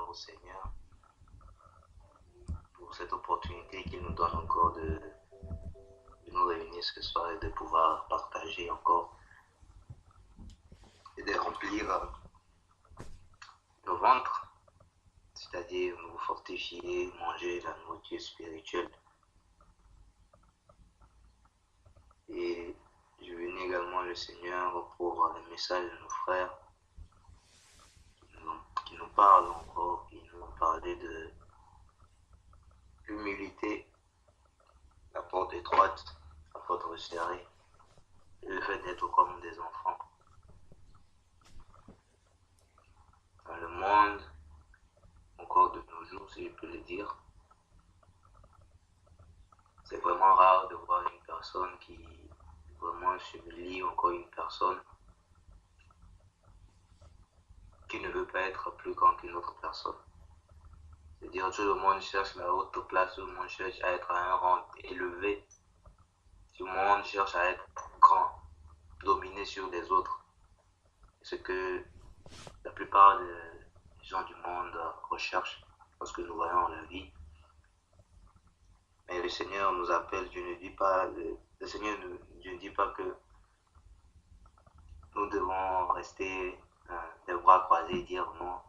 au Seigneur pour cette opportunité qu'il nous donne encore de nous réunir ce soir et de pouvoir partager encore et de remplir nos ventres, c'est-à-dire nous fortifier, manger la nourriture spirituelle. Et je bénis également le Seigneur pour les messages de nos frères qui nous parlent encore, qui nous ont parlé de l'humilité, la porte étroite, la porte resserrée, et le fait d'être comme des enfants. Dans le monde, encore de nos jours, si je peux le dire, c'est vraiment rare de voir une personne qui vraiment s'humilie, encore une personne qui ne veut pas être plus grand qu'une autre personne. C'est-à-dire tout le monde cherche la haute place, tout le monde cherche à être à un rang élevé, tout le monde cherche à être grand, dominer sur les autres. Ce que la plupart des gens du monde recherchent lorsque nous voyons la vie. Mais le Seigneur nous appelle, Dieu ne dit pas, Dieu ne dit pas que nous devons rester les bras croisés et dire non,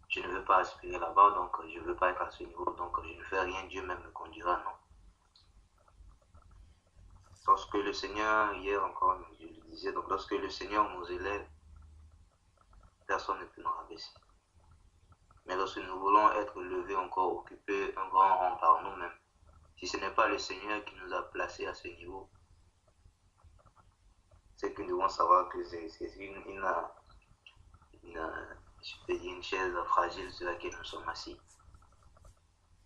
je ne veux pas aspirer là-bas, donc je ne veux pas être à ce niveau, donc je ne fais rien, Dieu même me conduira, non. Lorsque le Seigneur, hier encore, je le disais, donc lorsque le Seigneur nous élève, personne ne peut nous rabaisser. Mais lorsque nous voulons être levés encore, occuper un grand rang par nous-mêmes, si ce n'est pas le Seigneur qui nous a placés à ce niveau, c'est que nous devons savoir que c'est une chaise fragile sur laquelle nous sommes assis.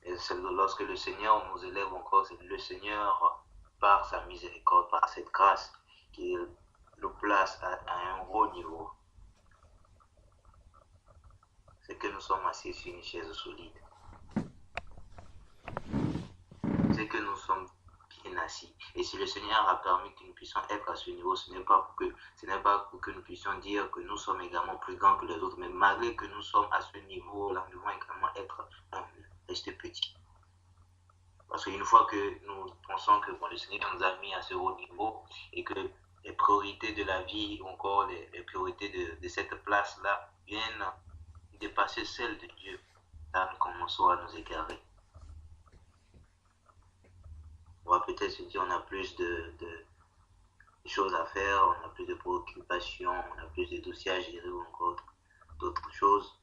Et c'est lorsque le Seigneur nous élève encore, c'est le Seigneur, par sa miséricorde, par cette grâce, qui nous place à un haut niveau. C'est que nous sommes assis sur une chaise solide. C'est que nous sommes bien assis. Et si le Seigneur a permis que nous puissions être à ce niveau, ce n'est pas pour que nous puissions dire que nous sommes également plus grands que les autres, mais malgré que nous sommes à ce niveau-là, nous devons également rester petits. Parce qu'une fois que nous pensons que le Seigneur nous a mis à ce haut niveau et que les priorités de la vie, encore les priorités de cette place-là, viennent dépasser celles de Dieu, là nous commençons à nous égarer. On va peut-être se dire on a plus de choses à faire, on a plus de préoccupations, on a plus de dossiers à gérer ou encore d'autres choses.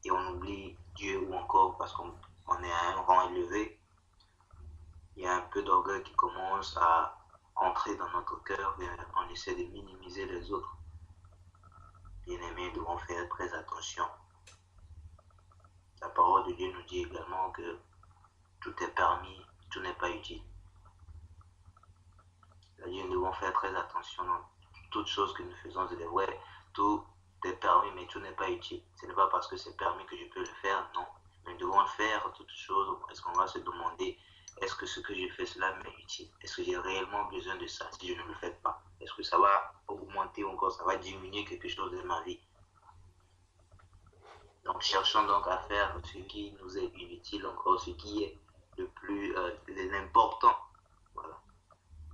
Et on oublie Dieu ou encore parce qu'on est à un rang élevé. Il y a un peu d'orgueil qui commence à entrer dans notre cœur et on essaie de minimiser les autres. Bien-aimés, nous devons faire très attention. La parole de Dieu nous dit également que tout est permis, tout n'est pas utile. C'est-à-dire, nous devons faire très attention dans toutes choses que nous faisons. C'est vrai, tout est permis, mais tout n'est pas utile. Ce n'est pas parce que c'est permis que je peux le faire, non. Mais nous devons faire toutes choses. Est-ce qu'on va se demander, est-ce que ce que je fais, cela m'est utile? Est-ce que j'ai réellement besoin de ça si je ne le fais pas? Est-ce que ça va augmenter encore, ça va diminuer quelque chose de ma vie? Donc, cherchons donc à faire ce qui nous est inutile, encore ce qui est le plus l'important. Voilà.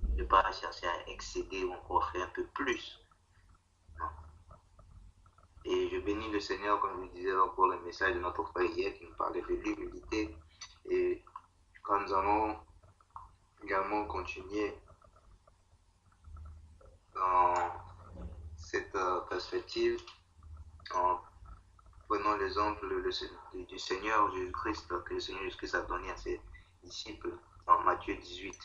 Ne pas chercher à excéder ou encore faire un peu plus. Non. Et je bénis le Seigneur, comme je disais encore le message de notre frère hier qui nous parlait de l'humilité. Et quand nous allons également continuer dans cette perspective, en prenant l'exemple du Seigneur Jésus-Christ, que le Seigneur Jésus-Christ a donné à ses disciples dans Matthieu 18.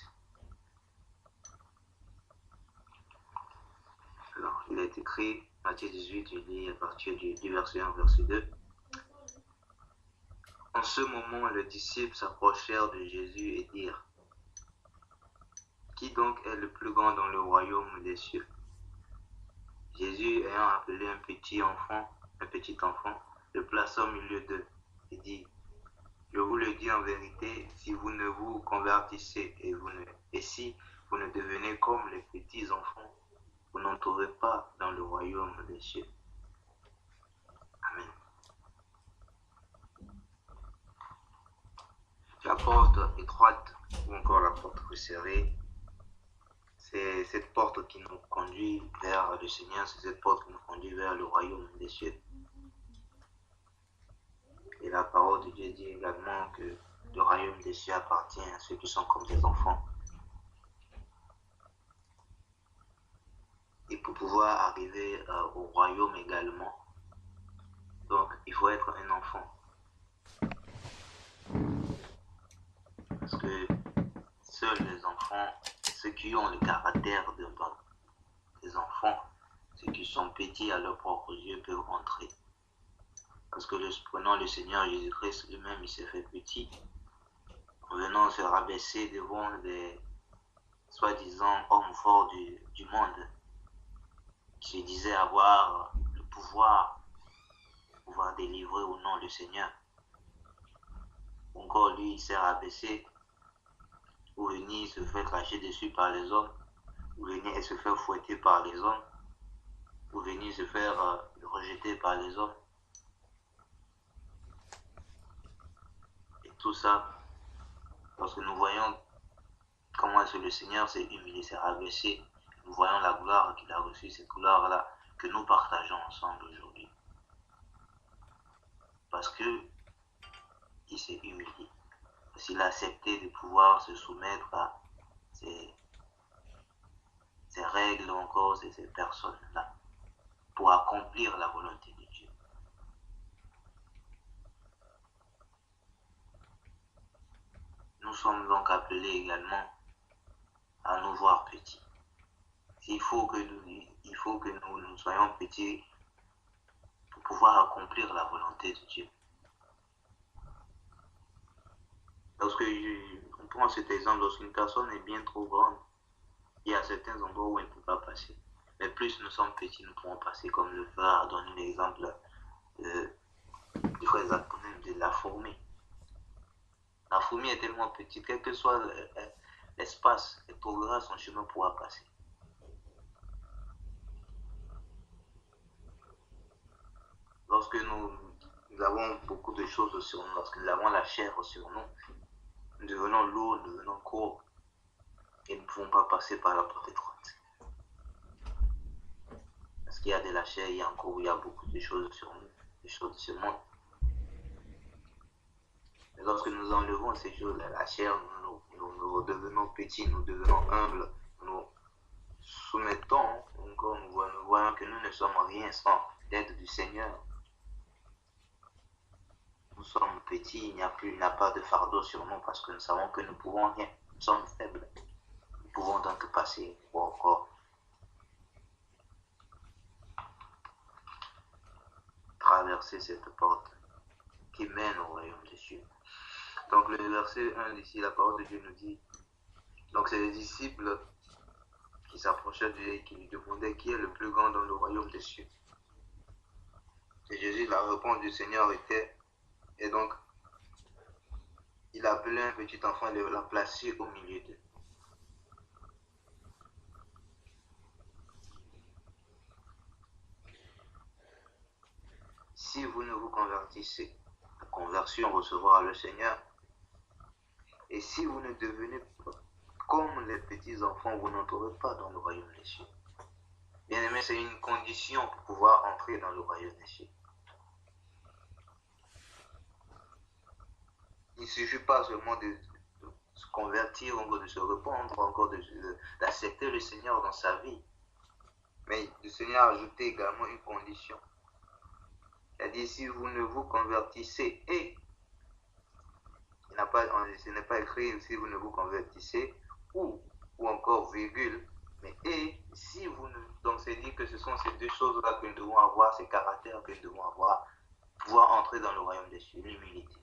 Alors, il est écrit, Matthieu 18, je lis à partir du verset 1, verset 2. En ce moment, les disciples s'approchèrent de Jésus et dirent, qui donc est le plus grand dans le royaume des cieux? Jésus, ayant appelé un petit enfant, le plaça au milieu d'eux et dit, je vous le dis en vérité, si vous ne vous convertissez et si vous ne devenez comme les petits enfants, vous n'entrerez pas dans le royaume des cieux. Amen. la porte étroite ou encore la porte resserrée, c'est cette porte qui nous conduit vers le Seigneur, c'est cette porte qui nous conduit vers le royaume des cieux. Et la parole de Dieu dit également que le royaume des cieux appartient à ceux qui sont comme des enfants. Et pour pouvoir arriver au royaume également, donc il faut être un enfant. Parce que seuls les enfants, ceux qui ont le caractère des enfants, ceux qui sont petits à leurs propres yeux peuvent entrer. Parce que prenons le Seigneur Jésus-Christ lui-même, il s'est fait petit, en venant se rabaisser devant des soi-disant hommes forts du monde, qui se disaient avoir le pouvoir délivrer au nom du Seigneur. Encore lui, il s'est rabaissé pour venir se faire cracher dessus par les hommes, pour venir se faire fouetter par les hommes, pour venir se faire rejeter par les hommes. Et tout ça, parce que nous voyons comment est-ce que le Seigneur s'est humilié, s'est rabaissé, nous voyons la gloire qu'il a reçue, cette gloire-là que nous partageons ensemble aujourd'hui. Parce que il s'est humilié. Parce qu'il a accepté de pouvoir se soumettre à ces règles encore, ces personnes-là, pour accomplir la volonté de Dieu. Nous sommes donc appelés également à nous voir petits. Il faut que nous soyons petits pour pouvoir accomplir la volonté de Dieu. On prend cet exemple, lorsqu'une personne est bien trop grande, il y a certains endroits où elle ne peut pas passer. Mais plus nous sommes petits, nous pourrons passer, comme le frère a donné l'exemple du frère Zaponem de la fourmi. La fourmi est tellement petite, quel que soit l'espace, elle trouvera son chemin pour passer. Lorsque nous avons beaucoup de choses sur nous, lorsque nous avons la chair sur nous, nous devenons lourds, nous devenons courts, et nous ne pouvons pas passer par la porte étroite. Parce qu'il y a de la chair, il y a beaucoup de choses sur nous, des choses de ce monde. Mais lorsque nous enlevons ces choses, la chair, nous devenons petits, nous devenons humbles, nous soumettons, encore nous voyons que nous ne sommes rien sans l'aide du Seigneur. Nous sommes petits, il n'y a pas de fardeau sur nous parce que nous savons que nous ne pouvons rien, nous sommes faibles. Nous pouvons donc passer ou encore traverser cette porte qui mène au royaume des cieux. Donc le verset 1 ici, la parole de Dieu nous dit, donc c'est les disciples qui s'approchaient de lui et qui lui demandaient qui est le plus grand dans le royaume des cieux. Et Jésus, la réponse du Seigneur était, et donc il appelait un petit enfant et l'a placé au milieu d'eux. Si vous ne vous convertissez, la conversion recevra le Seigneur. Et si vous ne devenez pas comme les petits enfants, vous n'entrerez pas dans le royaume des cieux. Bien aimé, c'est une condition pour pouvoir entrer dans le royaume des cieux. Il ne suffit pas seulement de se convertir, encore de se répandre, encore d'accepter le Seigneur dans sa vie. Mais le Seigneur a ajouté également une condition. Il a dit, si vous ne vous convertissez, et ce n'est pas écrit si vous ne vous convertissez, ou encore virgule, mais et si vous ne... Donc c'est dit que ce sont ces deux choses-là que nous devons avoir, ces caractères que nous devons avoir, pour pouvoir entrer dans le royaume des cieux, l'humilité.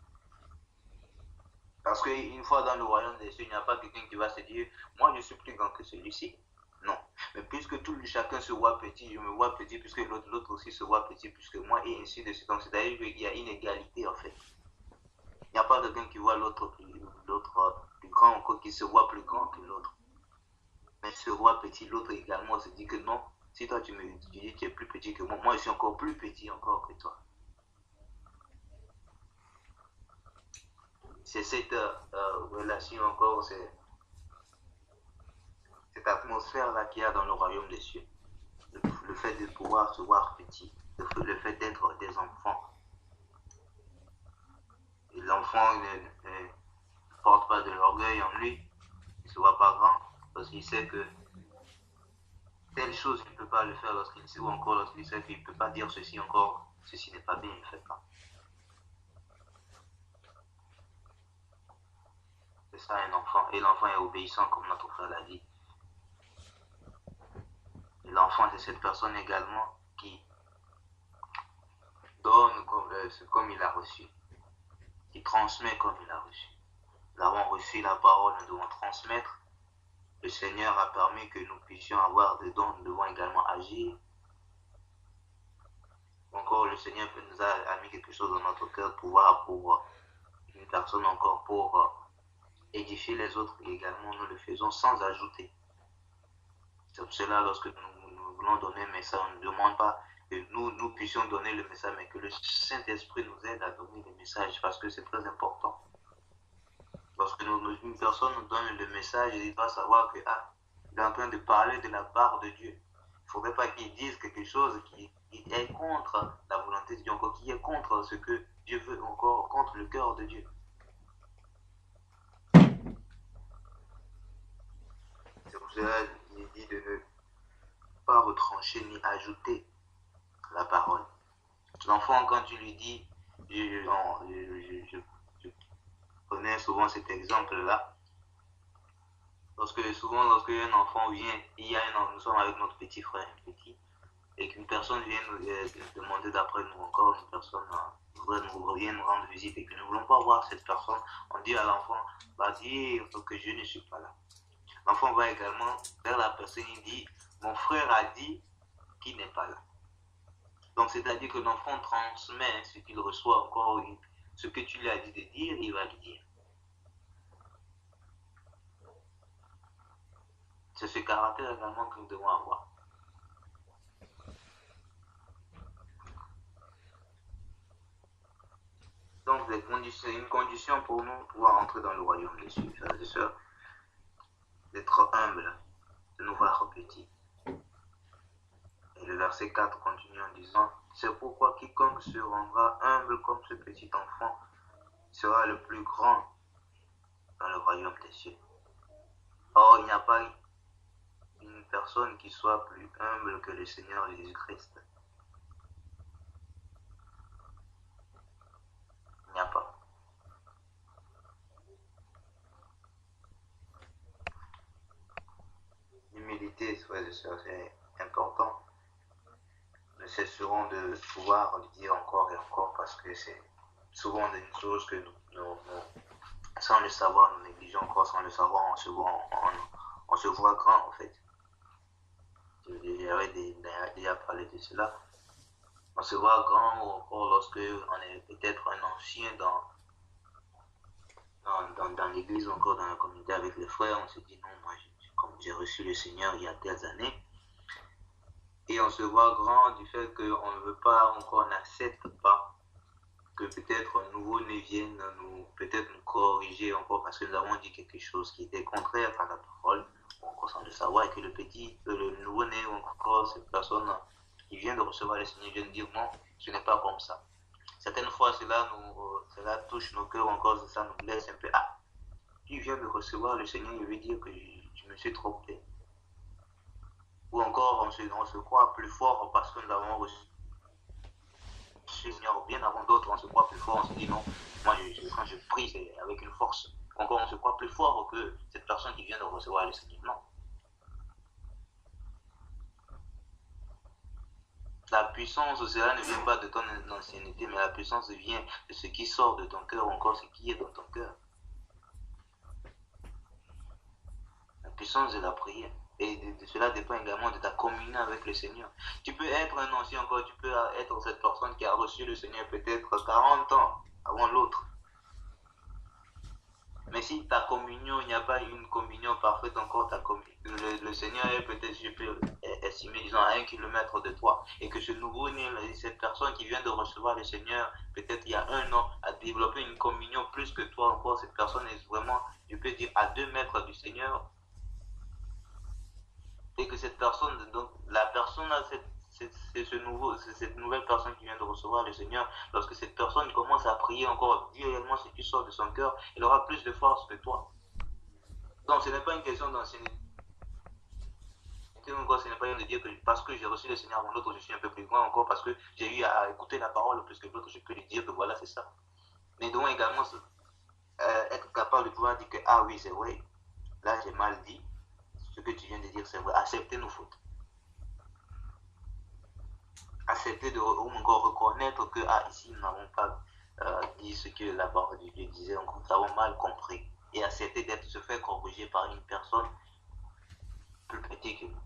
Parce qu'une fois dans le royaume des cieux, il n'y a pas quelqu'un qui va se dire, moi je suis plus grand que celui-ci. Non. Mais puisque chacun se voit petit, je me vois petit, puisque l'autre aussi se voit petit, puisque moi, et ainsi de suite. Donc c'est-à-dire qu'il y a une égalité en fait. Il n'y a pas quelqu'un qui voit l'autre plus grand, encore qui se voit plus grand que l'autre. Mais se voit petit, l'autre également se dit que non, si toi tu dis que tu es plus petit que moi, moi je suis encore plus petit encore que toi. c'est cette relation encore, c'est cette atmosphère-là qu'il y a dans le royaume des cieux. Le fait de pouvoir se voir petit, le fait d'être des enfants. Et l'enfant ne porte pas de l'orgueil en lui, il ne se voit pas grand, parce qu'il sait que telle chose, il ne peut pas le faire lorsqu'il sait, ou encore lorsqu'il sait qu'il ne peut pas dire ceci encore, ceci n'est pas bien, il ne fait pas. C'est ça un enfant, et l'enfant est obéissant comme notre frère l'a dit. Et l'enfant, c'est cette personne également qui donne comme il a reçu, qui transmet comme il a reçu. Nous avons reçu la parole, nous devons transmettre. Le Seigneur a permis que nous puissions avoir des dons, nous devons également agir. Encore, le Seigneur nous a mis quelque chose dans notre cœur pour une personne encore, pour édifier les autres. Et également, nous le faisons sans ajouter. C'est pour cela, lorsque nous voulons donner un message, on ne demande pas que nous puissions donner le message, mais que le Saint-Esprit nous aide à donner le message, parce que c'est très important. Lorsque une personne nous donne le message, il doit savoir que il est en train de parler de la part de Dieu. Il ne faudrait pas qu'il dise quelque chose qui est contre la volonté de Dieu, encore qui est contre ce que Dieu veut, encore contre le cœur de Dieu. C'est pour cela qu'il dit de ne pas retrancher ni ajouter la parole. L'enfant, quand tu lui dis, je connais souvent cet exemple-là. Lorsqu'un enfant vient, nous sommes avec notre petit frère, et qu'une personne vient nous demander d'après nous encore, une personne vient nous rendre visite et que nous ne voulons pas voir cette personne, on dit à l'enfant, va dire que je ne suis pas là. L'enfant va également vers la personne, il dit, mon frère a dit qu'il n'est pas là. Donc c'est-à-dire que l'enfant transmet ce qu'il reçoit encore, ce que tu lui as dit de dire, il va le dire. C'est ce caractère également que nous devons avoir. Donc c'est une condition pour nous pouvoir entrer dans le royaume des cieux, frères et sœurs, d'être humble, de nous voir petits. Et le verset 4 continue en disant, c'est pourquoi quiconque se rendra humble comme ce petit enfant sera le plus grand dans le royaume des cieux. Or, il n'y a pas une personne qui soit plus humble que le Seigneur Jésus-Christ. Il n'y a pas. L'humilité, frères et sœurs, c'est important. Nous cesserons de pouvoir le dire encore et encore parce que c'est souvent des choses que nous sans le savoir, nous négligeons encore, sans le savoir, on se voit grand en fait. J'avais déjà parlé de cela. On se voit grand ou encore lorsque on est peut-être un ancien dans l'église, encore dans la communauté avec les frères, on se dit non, moi j'ai reçu le Seigneur il y a des années. Et on se voit grand du fait qu'on ne veut pas, encore on n'accepte pas que peut-être un nouveau-né vienne peut-être nous corriger encore parce que nous avons dit quelque chose qui était contraire à la parole, encore sans le savoir, et que le nouveau-né ou encore cette personne qui vient de recevoir le Seigneur vient de dire non, ce n'est pas comme ça. Certaines fois, cela touche nos cœurs encore, ça nous blesse un peu. Tu viens de recevoir le Seigneur, il veut dire que je me suis trompé. Ou encore, on se croit plus fort parce que nous avons reçu le Seigneur bien avant d'autres, on se croit plus fort, on se dit non, moi quand je prie, c'est avec une force. Encore, on se croit plus fort que cette personne qui vient de recevoir le Seigneur. Non. La puissance, cela ne vient pas de ton ancienneté, mais la puissance vient de ce qui sort de ton cœur, encore ce qui est dans ton cœur. La puissance de la prière. Et de cela dépend également de ta communion avec le Seigneur. Tu peux être un ancien encore, tu peux être cette personne qui a reçu le Seigneur peut-être 40 ans avant l'autre. Mais si ta communion, il n'y a pas une communion parfaite encore, le Seigneur est peut-être, je peux estimer, disons, à 1 kilomètre de toi. Et que ce nouveau-né, cette personne qui vient de recevoir le Seigneur, peut-être il y a 1 an, à développer une communion plus que toi encore. Cette personne est vraiment, je peux dire, à 2 mètres du Seigneur. Et que cette personne, donc la personne a cette nouvelle personne qui vient de recevoir le Seigneur, lorsque cette personne commence à prier encore, dire réellement ce qui sort de son cœur, elle aura plus de force que toi. Donc ce n'est pas une question d'ancienneté. Ce n'est pas de dire que parce que j'ai reçu le Seigneur avant l'autre, je suis un peu plus grand encore, parce que j'ai eu à écouter la parole plus que l'autre, je peux lui dire que voilà, c'est ça. Mais devons également être capable de pouvoir dire que, ah oui, c'est vrai, là j'ai mal dit, ce que tu viens de dire, c'est vrai, accepter nos fautes. Accepter de encore reconnaître que, ah, ici, nous n'avons pas dit ce que la parole de Dieu disait, nous avons mal compris. Et accepter d'être se faire corriger par une personne plus petite que nous.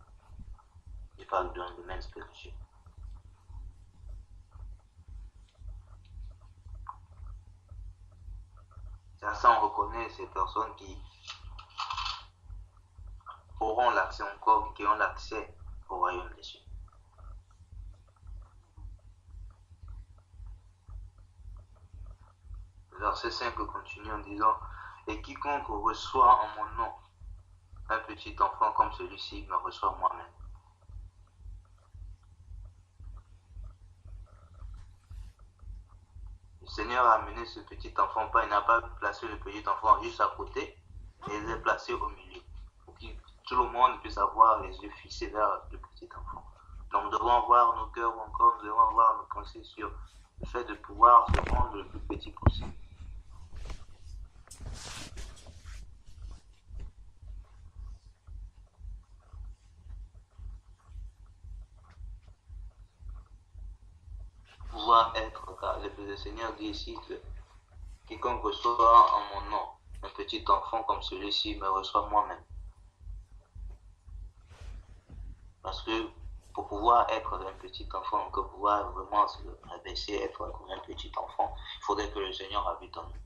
Je parle dans le domaine spirituel. C'est ça, on reconnaît ces personnes qui auront l'accès encore, qui ont l'accès au royaume des cieux. Verset 5 continue en disant, et quiconque reçoit en mon nom un petit enfant comme celui-ci me reçoit moi-même. Le Seigneur a amené ce petit enfant, il n'a pas placé le petit enfant juste à côté, mais il l'a placé au milieu, pour que tout le monde puisse avoir les yeux fixés vers le petit enfant. Donc nous devons avoir nos cœurs encore, nous devons avoir nos pensées sur le fait de pouvoir se rendre le plus petit possible. Pouvoir être, car le Seigneur dit ici que quiconque reçoit en mon nom un petit enfant comme celui-ci me reçoit moi-même. Parce que pour pouvoir être un petit enfant, pour pouvoir vraiment se rabaisser, être comme un petit enfant, il faudrait que le Seigneur habite en nous.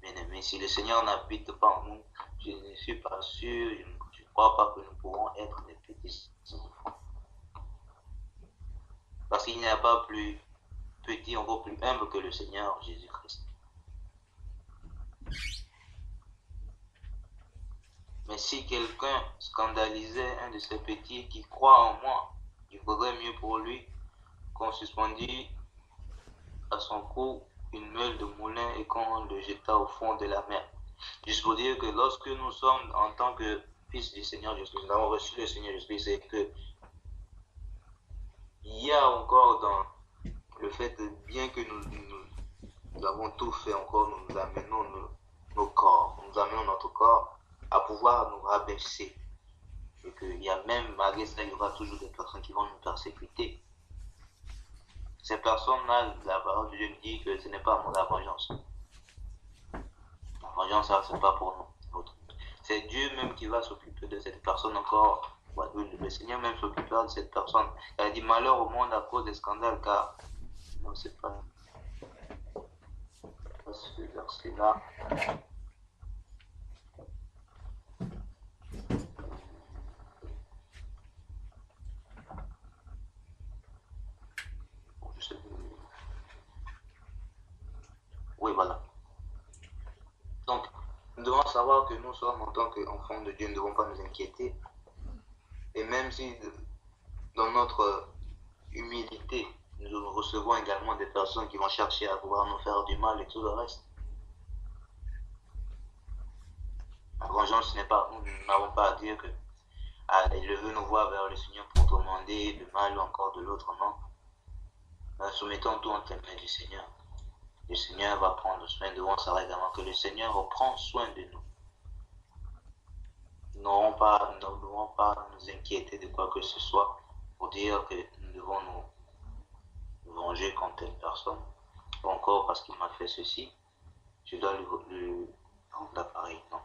Bien-aimés, si le Seigneur n'habite pas en nous, je ne suis pas sûr, je ne crois pas que nous pourrons être des petits enfants. Parce qu'il n'y a pas plus petit, encore plus humble que le Seigneur Jésus-Christ. Mais si quelqu'un scandalisait un de ces petits qui croit en moi, il faudrait mieux pour lui qu'on suspendît à son cou une meule de moulin et qu'on le jeta au fond de la mer. Juste pour dire que lorsque nous sommes en tant que fils du Seigneur Jésus, nous avons reçu le Seigneur Jésus, c'est que il y a encore dans le fait que bien que nous avons tout fait encore, nous amenons nos corps, nous amenons notre corps à pouvoir nous rabaisser. Et qu'il y a même, malgré ça, il y aura toujours des personnes qui vont nous persécuter. Ces personnes-là, la parole de Dieu dit que ce n'est pas la vengeance. La vengeance, ça, ce n'est pas pour nous. C'est Dieu même qui va s'occuper de cette personne encore. Le Seigneur même s'occupera de cette personne. Il a dit malheur au monde à cause des scandales, car non, c'est pas ce verset-là. Oui, voilà. Donc, nous devons savoir que nous sommes en tant qu'enfants de Dieu, nous ne devons pas nous inquiéter. Et même si dans notre humilité, nous recevons également des personnes qui vont chercher à pouvoir nous faire du mal et tout le reste. La vengeance, ce n'est pas, nous n'avons pas à dire que il veut nous voir vers le Seigneur pour demander le mal ou encore de l'autre, non. Nous soumettons tout entre les mains du Seigneur. Le Seigneur va prendre soin de nous, ça également que le Seigneur prend soin de nous. Nous ne devons pas nous inquiéter de quoi que ce soit pour dire que nous devons nous venger contre telle personne. Ou encore parce qu'il m'a fait ceci, je dois lui rendre l'appareil. Non.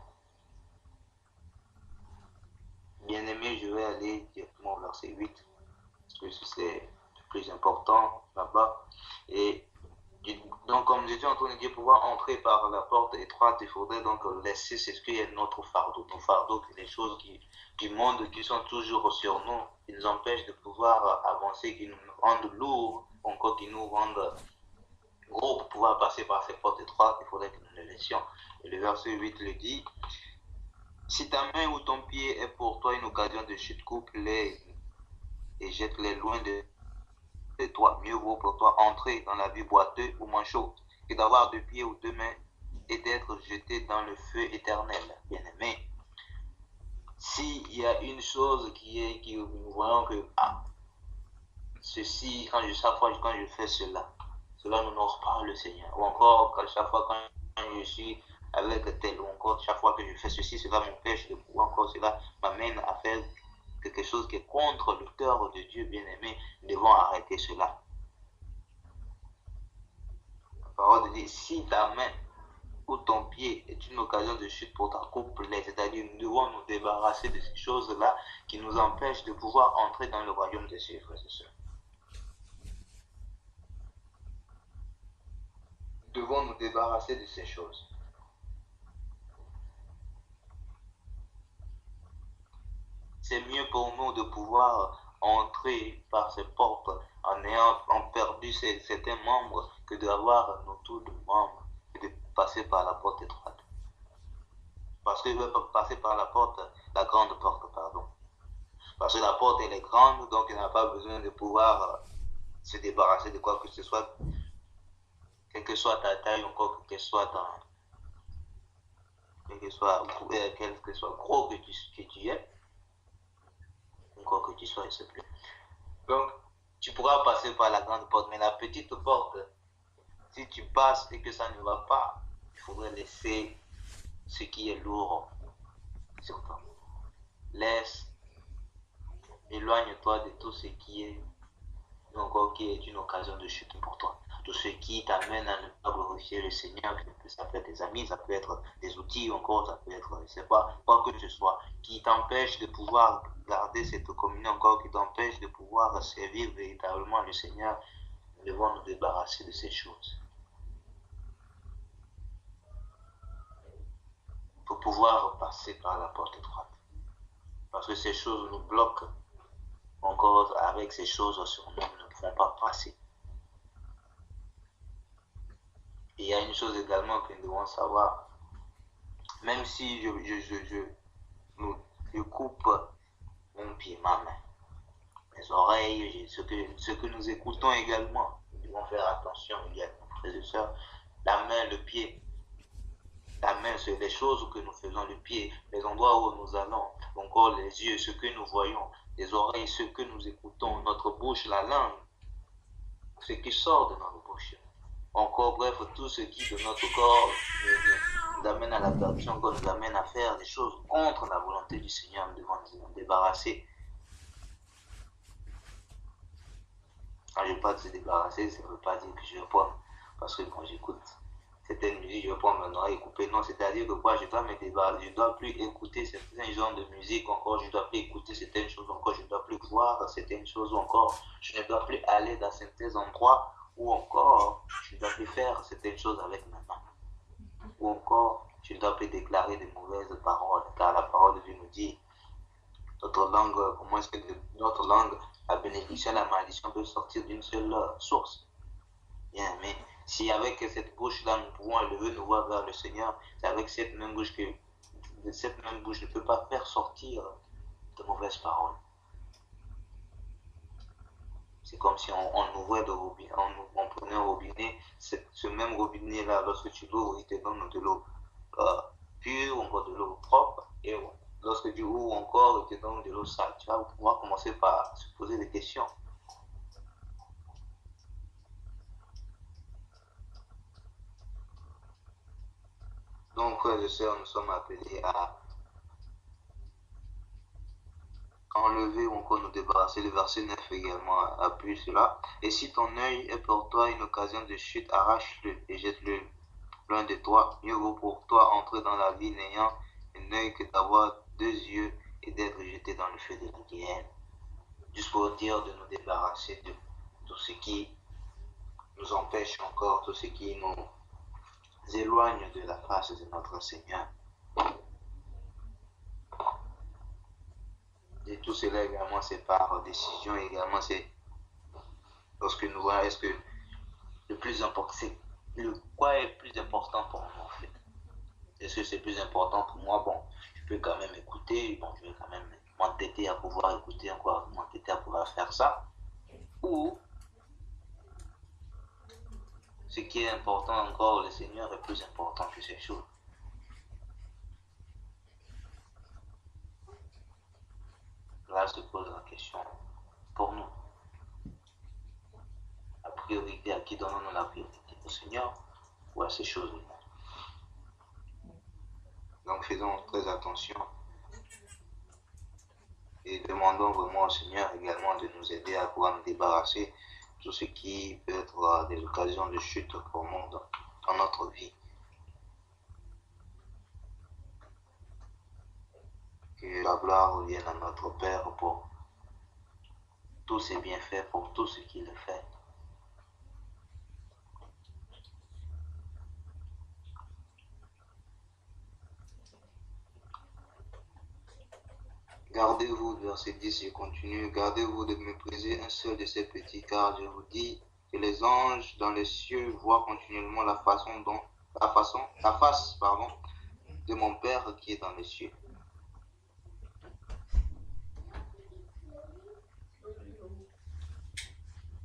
Bien aimé, je vais aller directement au verset 8, parce que c'est le plus important là-bas. Et donc, comme nous étions en train de dire, pouvoir entrer par la porte étroite, il faudrait donc laisser ce qui est notre fardeau. Nos fardeaux, c'est les choses du monde qui sont toujours sur nous, qui nous empêchent de pouvoir avancer, qui nous rendent lourds, encore qui nous rendent gros. pouvoir passer par ces portes étroites, il faudrait que nous le laissions. Et le verset 8 le dit, si ta main ou ton pied est pour toi une occasion de chute, coupe-les et jette-les loin de toi. Mieux vaut pour toi entrer dans la vie boiteux ou manchot que d'avoir deux pieds ou deux mains et d'être jeté dans le feu éternel. Bien-aimé, s'il y a une chose qui nous voyons que ceci, chaque fois quand je fais cela n'honore pas le Seigneur. Ou encore, chaque fois quand je suis avec tel, ou encore chaque fois que je fais ceci, cela m'empêche de pouvoir, encore cela m'amène à faire quelque chose qui est contre le cœur de Dieu, bien-aimé. Nous devons arrêter cela. La parole dit, si ta main ou ton pied est une occasion de chute pour ta coupe-les, c'est-à-dire nous devons nous débarrasser de ces choses-là qui nous empêchent de pouvoir entrer dans le royaume des cieux, frères et sœurs. Nous devons nous débarrasser de ces choses. C'est mieux pour nous de pouvoir entrer par ces portes en ayant perdu certains membres que d'avoir nos tours de membres et de passer par la porte étroite. Parce que je veux passer par la grande porte, pardon. Parce que la porte elle est grande, donc il n'a pas besoin de pouvoir se débarrasser de quoi que ce soit, quelle que soit ta taille, encore quel que soit gros que tu es, encore que tu sois, il se plaît. Donc, tu pourras passer par la grande porte, mais la petite porte, si tu passes et que ça ne va pas, il faudrait laisser ce qui est lourd sur toi. Éloigne-toi de tout ce qui est une occasion de chute pour toi. Tout ce qui t'amène à ne pas glorifier le Seigneur, ça peut être des amis, ça peut être des outils, encore ça peut être, je ne sais pas, quoi que ce soit, qui t'empêche de pouvoir garder cette communion, encore qui t'empêche de pouvoir servir véritablement le Seigneur. Nous devons nous débarrasser de ces choses. Pour pouvoir passer par la porte étroite. Parce que ces choses nous bloquent. Encore avec ces choses sur nous, nous ne pouvons pas passer. Et il y a une chose également que nous devons savoir. Même si je coupe mon pied, ma main, mes oreilles, ce que nous écoutons également, nous devons faire attention également, frères et sœurs. La main, le pied. La main, c'est les choses que nous faisons, le pied, les endroits où nous allons, encore les yeux, ce que nous voyons, les oreilles, ce que nous écoutons, notre bouche, la langue, ce qui sort de notre bouche. Encore, bref, tout ce qui de notre corps nous amène à la perdition, nous amène à faire des choses contre la volonté du Seigneur, nous devons nous en débarrasser. Quand je parle de se débarrasser, ça ne veut pas dire que je vais prendre, parce que quand j'écoute certaines musiques, je vais prendre mon oreille coupée. Non, c'est-à-dire que quoi, je dois me débarrasser, je ne dois plus écouter certains genres de musique, encore je ne dois plus écouter certaines choses, encore je ne dois plus voir certaines choses, encore je ne dois plus aller dans certains endroits, ou encore je ne dois plus faire certaines choses avec ma main, ou encore je ne dois plus déclarer de mauvaises paroles, car la parole de Dieu nous dit, notre langue, comment est-ce que notre langue, la bénédiction et la malédiction peuvent sortir d'une seule source. Bien, mais si avec cette bouche-là, nous pouvons élever nos voix vers le Seigneur, c'est avec cette même bouche que cette même bouche ne peut pas faire sortir de mauvaises paroles. C'est comme si on ouvrait le robinet, on prenait un robinet, ce même robinet-là, lorsque tu l'ouvres, il te donne de l'eau pure, encore de l'eau propre, et lorsque tu ouvres encore, il te donne de l'eau sale. Tu vas pouvoir commencer par se poser des questions. Donc, frères et sœurs, nous sommes appelés à enlever ou encore nous débarrasser. Le verset 9 également appuie cela. Et si ton œil est pour toi une occasion de chute, arrache-le et jette-le loin de toi. Mieux vaut pour toi entrer dans la vie n'ayant un œil que d'avoir deux yeux et d'être jeté dans le feu de la guerre. Juste pour dire de nous débarrasser de tout ce qui nous empêche encore, tout ce qui nous éloigne de la face de notre Seigneur. Et tout cela également, c'est par décision, également, c'est lorsque nous voyons, est-ce que le plus important, c'est Quoi est le plus important pour moi en fait? Est-ce que c'est plus important pour moi? Bon, je peux quand même écouter, bon, je vais quand même m'entêter à pouvoir écouter encore, m'entêter à pouvoir faire ça. Ou ce qui est important encore, le Seigneur est plus important que ces choses. Là se pose la question pour nous. La priorité, à qui donnons-nous la priorité? Au Seigneur ou à ces choses-là? Donc faisons très attention et demandons vraiment au Seigneur également de nous aider à pouvoir nous débarrasser de tout ce qui peut être des occasions de chute pour nous dans notre vie. Que la gloire revienne à notre Père pour tous ses bienfaits, pour tout ce qu'il fait. Gardez-vous, verset 10, je continue, gardez-vous de mépriser un seul de ces petits, car je vous dis que les anges dans les cieux voient continuellement la face, de mon Père qui est dans les cieux.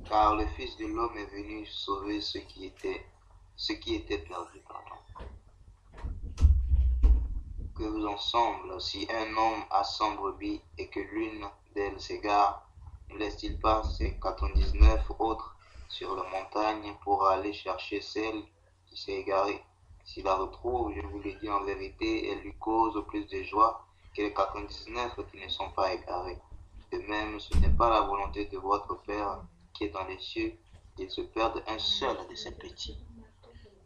Car le Fils de l'homme est venu sauver ce qui était perdu. Que vous ensemble, si un homme a 100 brebis et que l'une d'elles s'égare, ne laisse-t-il pas ses 99 autres sur la montagne pour aller chercher celle qui s'est égarée? S'il la retrouve, je vous le dis en vérité, elle lui cause plus de joie que les 99 qui ne sont pas égarés. De même, ce n'est pas la volonté de votre Père qui est dans les cieux qu'il se perde un seul de ces petits.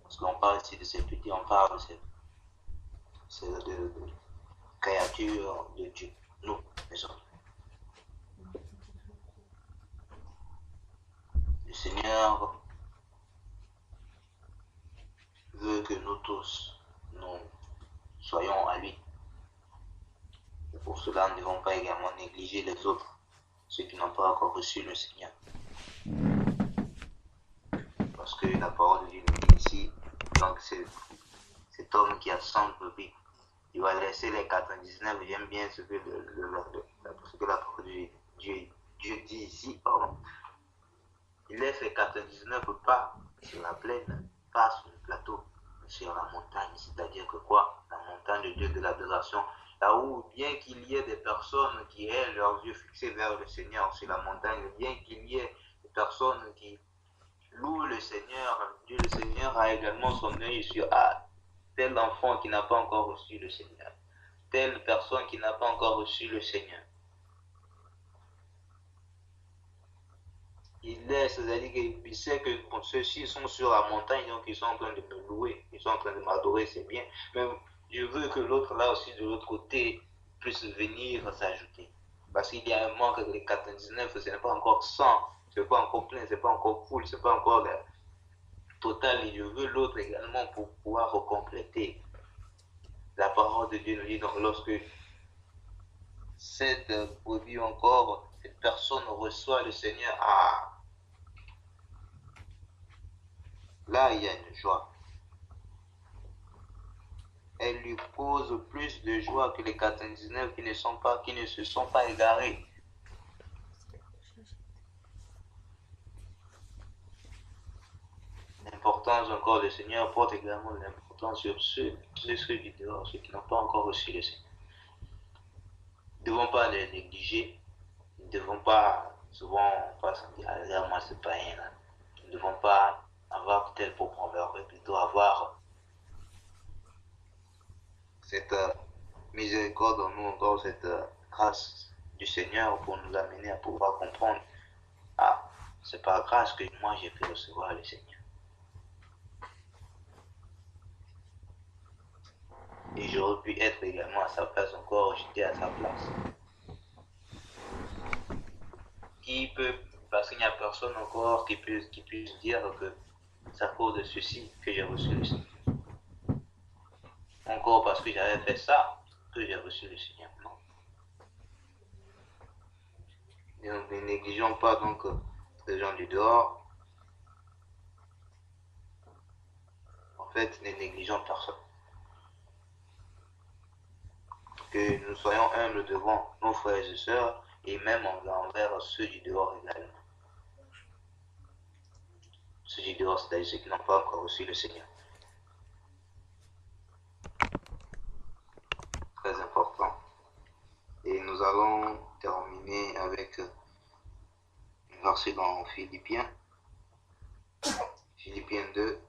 Parce qu'on parle ici de ces petits, on parle de créatures de Dieu, nous, les hommes. Le Seigneur veut que nous tous, nous soyons à lui. Et pour cela, nous ne devons pas également négliger les autres, ceux qui n'ont pas encore reçu le Seigneur. Parce que la parole de Dieu nous dit ici, donc cet homme qui a 100 brebis, il va laisser les 99, j'aime bien ce que, la parole de Dieu dit ici, pardon. Il laisse les 99 pas sur la plaine, pas sur le plateau, mais sur la montagne, c'est-à-dire que quoi? La montagne de Dieu de l'adoration, là où bien qu'il y ait des personnes qui aient leurs yeux fixés vers le Seigneur sur la montagne, bien qu'il y ait des personnes qui louent le Seigneur, Dieu le Seigneur a également son œil sur tel enfant qui n'a pas encore reçu le Seigneur, telle personne qui n'a pas encore reçu le Seigneur. Il laisse, c'est-à-dire qu'il sait que ceux-ci sont sur la montagne, donc ils sont en train de me louer, ils sont en train de m'adorer, c'est bien. Mais je veux que l'autre là aussi, de l'autre côté, puisse venir s'ajouter. Parce qu'il y a un manque de 99, ce n'est pas encore 100, ce n'est pas encore plein, ce n'est pas encore full, ce n'est pas encore total. Et je veux l'autre également pour pouvoir compléter. La parole de Dieu nous dit donc lorsque cette brebis encore, cette personne reçoit le Seigneur, là il y a une joie. Elle lui cause plus de joie que les 99 qui ne se sont pas égarés. L'importance encore du Seigneur porte également l'importance sur ceux qui dehors, ceux qui n'ont pas encore reçu le Seigneur. Nous ne devons pas les négliger. Nous ne devons pas souvent pas se dire, ah, moi c'est pas rien. Nous ne devons pas avoir tel pour proverbe, mais plutôt avoir cette miséricorde en nous, encore cette grâce du Seigneur pour nous amener à pouvoir comprendre, c'est par grâce que moi j'ai pu recevoir le Seigneur. Et j'aurais pu être également à sa place encore, j'étais à sa place. Parce qu'il n'y a personne encore qui puisse dire que c'est à cause de ceci que j'ai reçu le Seigneur. Encore parce que j'avais fait ça que j'ai reçu le Seigneur. Non. Donc, ne négligeons pas donc les gens du dehors. fait, ne négligeons personne. Que nous soyons humbles devant nos frères et sœurs et même envers ceux du dehors également. Ceux du dehors, c'est-à-dire ceux qui n'ont pas encore reçu le Seigneur. Très important. Et nous allons terminer avec un verset dans Philippiens 2,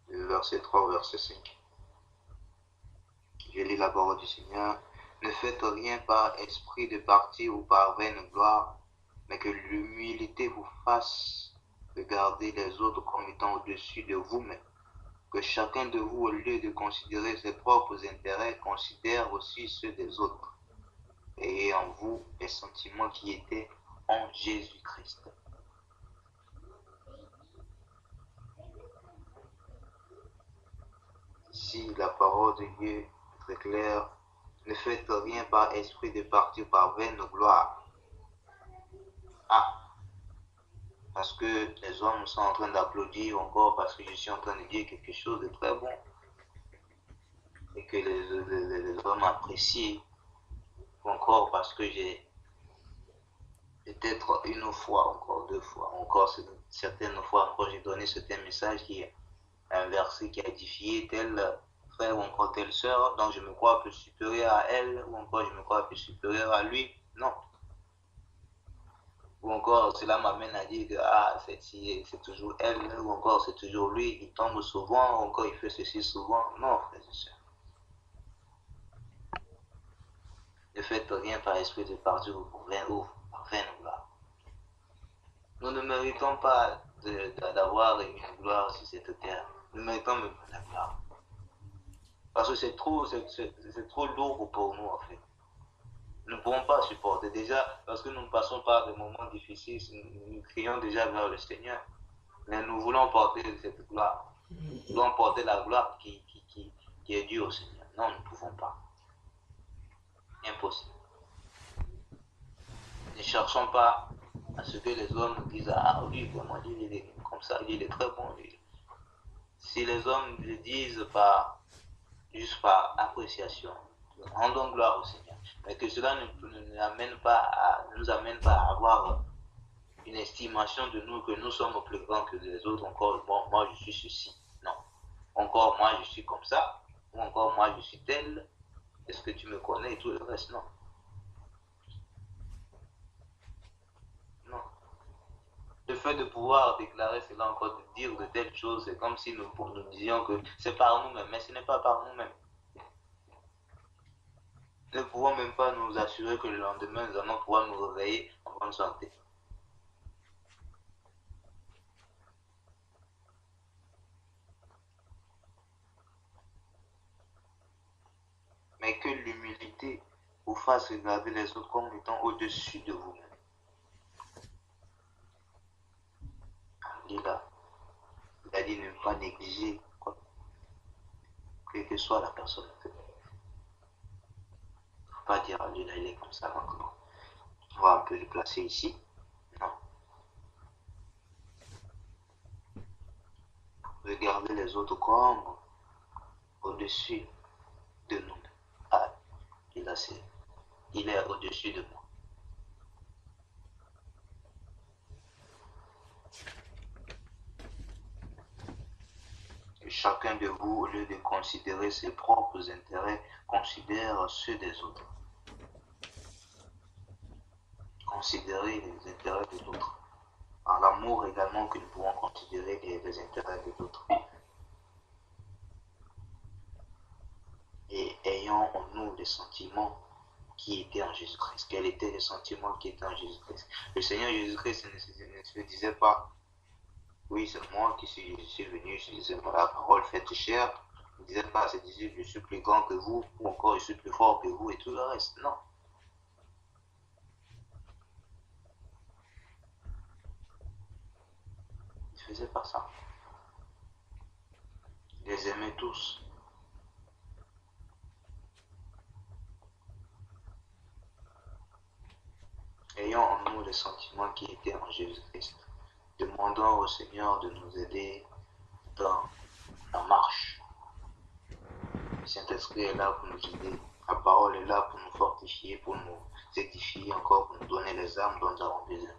verset 3 au verset 5. Je lis la parole du Seigneur. Ne faites rien par esprit de parti ou par vaine gloire, mais que l'humilité vous fasse regarder les autres comme étant au-dessus de vous-même. Que chacun de vous, au lieu de considérer ses propres intérêts, considère aussi ceux des autres. Ayez en vous les sentiments qui étaient en Jésus-Christ. Si la parole de Dieu est très claire, ne faites rien par esprit de parti ou par vaine gloire. Parce que les hommes sont en train d'applaudir, ou encore parce que je suis en train de dire quelque chose de très bon et que les hommes apprécient, ou encore parce que j'ai peut-être une fois, encore deux fois, encore certaines fois, encore j'ai donné certain message qui est un verset qui a édifié tel frère ou encore telle sœur, donc je me crois plus supérieur à elle, ou encore je me crois plus supérieur à lui. Non. Ou encore cela m'amène à dire que c'est toujours elle, ou encore c'est toujours lui, il tombe souvent, ou encore il fait ceci souvent. Non, frère et sœurs. Ne faites rien par esprit de parti ou par vaine gloire. Nous ne méritons pas d'avoir une gloire sur cette terre. Nous ne méritons même pas la gloire. Parce que c'est trop lourd pour nous en fait. Nous ne pouvons pas supporter. Déjà, parce que nous passons par des moments difficiles, nous crions déjà vers le Seigneur. Mais nous voulons porter cette gloire. Nous voulons porter la gloire qui est due au Seigneur. Non, nous ne pouvons pas. Impossible. Ne cherchons pas à ce que les hommes nous disent lui, vraiment, il est comme ça, il est très bon. Lui. Si les hommes le disent juste par appréciation, rendons gloire au Seigneur. Mais que cela ne nous amène pas à avoir une estimation de nous, que nous sommes plus grands que les autres. Encore, bon, moi je suis ceci. Non. Encore, moi je suis comme ça. Ou encore, moi je suis tel. Est-ce que tu me connais et tout le reste? Non. Non. Le fait de pouvoir déclarer cela encore, de dire de telles choses, c'est comme si nous disions que c'est par nous-mêmes, mais ce n'est pas par nous-mêmes. Nous ne pouvons même pas nous assurer que le lendemain, nous allons pouvoir nous réveiller en bonne santé. Mais que l'humilité vous fasse regarder les autres comme étant au-dessus de vous-même. Il a dit ne pas négliger quoi, quelle que soit la personne. Il ne faut pas dire lui là il est comme ça, donc on va un peu le placer ici. Non. Regardez les autres comme au-dessus de nous. Il est au-dessus de moi. Et chacun de vous, au lieu de considérer ses propres intérêts, considère ceux des autres. Considérez les intérêts des autres. En l'amour également que nous pouvons considérer les intérêts des autres. Et ayons en nous les sentiments qui étaient en Jésus-Christ. Quels étaient les sentiments qui étaient en Jésus-Christ? Le Seigneur Jésus-Christ ne se disait pas, oui, c'est moi qui suis venu, je disais, la parole faite chair. Il ne disait pas, c'est disait, je suis plus grand que vous, ou encore je suis plus fort que vous, et tout le reste. Non. Il ne faisait pas ça. Il les aimait tous. Ayons en nous les sentiments qui étaient en Jésus-Christ. Demandons demandons au Seigneur de nous aider dans la marche. Le Saint-Esprit est là pour nous aider. La parole est là pour nous fortifier, pour nous édifier encore, pour nous donner les armes dont nous avons besoin.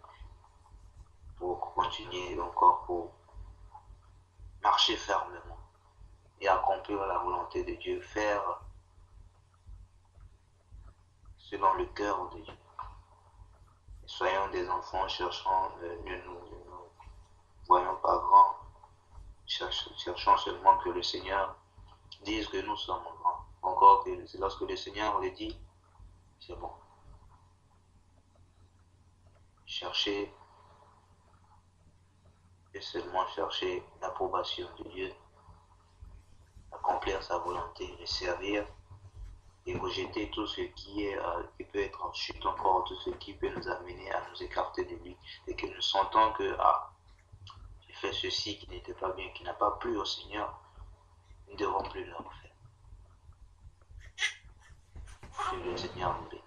Pour continuer encore, pour marcher fermement et accomplir la volonté de Dieu, faire selon le cœur de Dieu. Soyons des enfants cherchant, ne nous voyons pas grands, cherchons seulement que le Seigneur dise que nous sommes grands. Encore que c'est lorsque le Seigneur le dit, c'est bon. Chercher et seulement chercher l'approbation de Dieu, accomplir sa volonté, le servir et rejeter tout ce qui peut être en chute encore, tout ce qui peut nous amener à nous écarter de lui. Et que nous sentons que j'ai fait ceci qui n'était pas bien, qui n'a pas plu au Seigneur, nous ne devons plus le refaire. Que le Seigneur nous bénisse.